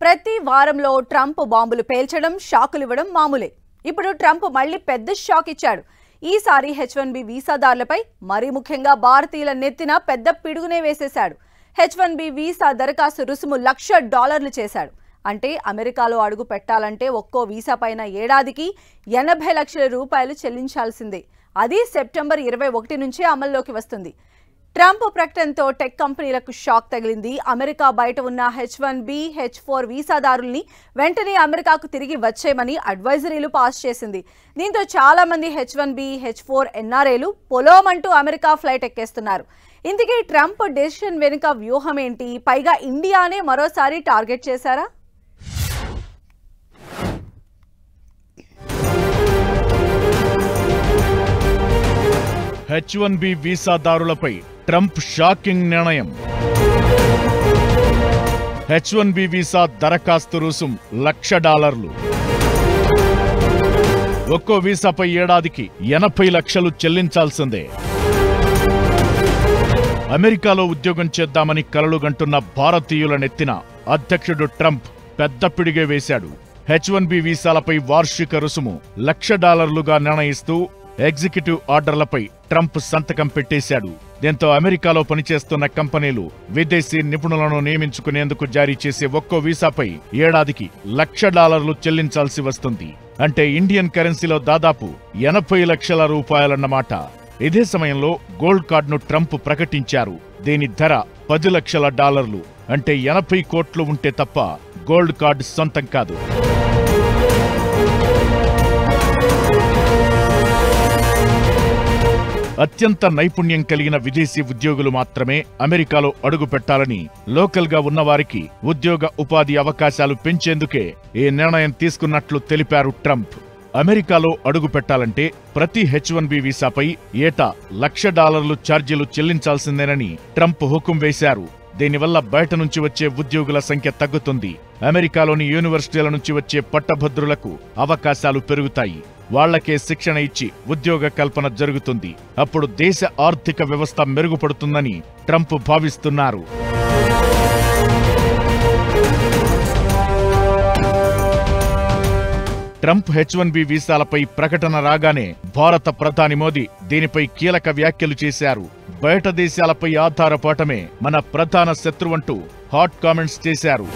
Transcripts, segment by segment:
ప్రతి వారంలో ట్రంప్ బాంబులు పేల్చడం, షాకులు ఇవ్వడం మామూలే. ఇప్పుడు ట్రంప్ మళ్ళీ పెద్ద షాక్ ఇచ్చాడు. ఈసారి H1B వీసాదారులపై, మరీ ముఖ్యంగా భారతీయుల నెత్తిన పెద్ద పిడుగునే వేసేశాడు. H1B వీసా దరఖాస్తు రుసుము $1,00,000 చేశాడు. అంటే అమెరికాలో అడుగు పెట్టాలంటే ఒక్కో వీసా పైన ఏడాదికి 80 లక్షల రూపాయలు చెల్లించాల్సిందే. అది సెప్టెంబర్ 21 నుంచే అమల్లోకి వస్తుంది. ట్రంప్ ప్రకటనతో టెక్ కంపెనీలకు షాక్ తగిలింది. అమెరికా బయట ఉన్న H1B, H4 వీసాదారుల్ని వెంటనే అమెరికాకు తిరిగి వచ్చేయమని అడ్వైజరీలు పాస్ చేసింది. దీంతో చాలా మంది H1B, H4 NRAలు పొలోమంటూ అమెరికా ఫ్లైట్ ఎక్కేస్తున్నారు. ఇందుకే ట్రంప్ డెసిషన్ వెనుక వ్యూహం ఏంటి? పైగా ఇండియానే మరోసారి టార్గెట్ చేశారా? H1B వీసాదారులపై ట్రంప్ షాకింగ్ నిర్ణయం. H1B వీసా దరఖాస్తు రుసుం $1,00,000. ఒక్కో వీసాపై ఏడాదికి 80 లక్షలు చెల్లించాల్సిందే. అమెరికాలో ఉద్యోగం చేద్దామని కలలుగంటున్న భారతీయుల నెత్తిన అధ్యక్షుడు ట్రంప్ పెద్ద పిడిగే వేశాడు. H1B వీసాలపై వార్షిక రుసుము $1,00,000గా నిర్ణయిస్తూ ఎగ్జిక్యూటివ్ ఆర్డర్లపై ట్రంప్ సంతకం పెట్టేశాడు. దీంతో అమెరికాలో పనిచేస్తున్న కంపెనీలు విదేశీ నిపుణులను నియమించుకునేందుకు జారీ చేసే ఒక్కో వీసాపై ఏడాదికి $1,00,000 చెల్లించాల్సి వస్తుంది. అంటే ఇండియన్ కరెన్సీలో దాదాపు 80 లక్షల రూపాయలన్నమాట. ఇదే సమయంలో గోల్డ్ కార్డును ట్రంప్ ప్రకటించారు. దీని ధర $10 లక్షల, అంటే 80 కోట్లు ఉంటే తప్ప గోల్డ్ కార్డు సొంతం కాదు. అత్యంత నైపుణ్యం కలిగిన విదేశీ ఉద్యోగులు మాత్రమే అమెరికాలో అడుగు పెట్టాలని లోకల్గా ఉన్నవారికి ఉద్యోగ ఉపాధి అవకాశాలు పెంచేందుకే ఈ నిర్ణయం తీసుకున్నట్లు తెలిపారు ట్రంప్. అమెరికాలో అడుగు పెట్టాలంటే ప్రతి H1B వీసాపై ఏటా $1,00,000 ఛార్జీలు చెల్లించాల్సిందేనని ట్రంప్ హుకుం వేశారు. దీనివల్ల బయట నుంచి వచ్చే ఉద్యోగుల సంఖ్య తగ్గుతుంది. అమెరికాలోని యూనివర్సిటీల నుంచి వచ్చే పట్టభద్రులకు అవకాశాలు పెరుగుతాయి. వాళ్లకే శిక్షణ ఇచ్చి ఉద్యోగ కల్పన జరుగుతుంది. అప్పుడు దేశ ఆర్థిక వ్యవస్థ మెరుగుపడుతుందని ట్రంప్ భావిస్తున్నారు. ట్రంప్ H1B వీసాలపై ప్రకటన రాగానే భారత ప్రధాని మోదీ దీనిపై కీలక వ్యాఖ్యలు చేశారు. బయట దేశాలపై ఆధారపడటమే మన ప్రధాన శత్రువంటూ హాట్ కామెంట్స్ చేశారు.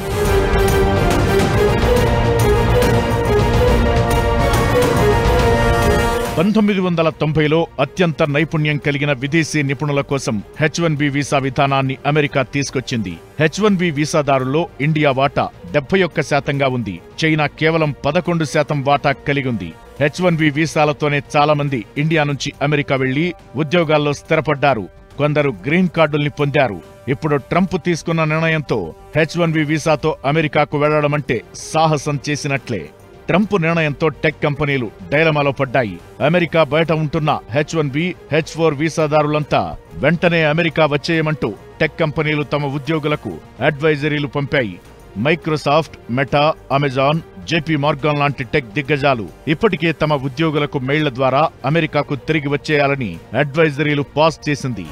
"1990లో అత్యంత నైపుణ్యం కలిగిన విదేశీ నిపుణుల కోసం H1B వీసా విధానాన్ని అమెరికా తీసుకొచ్చింది. H1B వీసాదారుల్లో ఇండియా వాటా 71%గా ఉంది. చైనా కేవలం 11% వాటా కలిగింది. H1B వీసాలతోనే చాలా మంది ఇండియా నుంచి అమెరికా వెళ్లి ఉద్యోగాల్లో స్థిరపడ్డారు. కొందరు గ్రీన్ కార్డుల్ని పొందారు. ఇప్పుడు ట్రంప్ తీసుకున్న నిర్ణయంతో H1B వీసాతో అమెరికాకు వెళ్లడమంటే సాహసం చేసినట్లే. ట్రంప్ నిర్ణయంతో టెక్ కంపెనీలు డైలమాలో పడ్డాయి. అమెరికా బయట ఉంటున్న H1B, H4 వీసాదారులంతా వెంటనే అమెరికా వచ్చేయమంటూ టెక్ కంపెనీలు తమ ఉద్యోగులకు అడ్వైజరీలు పంపాయి. Microsoft, Meta, Amazon, JP Morgan లాంటి టెక్ దిగ్గజాలు ఇప్పటికే తమ ఉద్యోగులకు మెయిళ్ల ద్వారా అమెరికాకు తిరిగి వచ్చేయాలని అడ్వైజరీలు పాస్ చేసింది.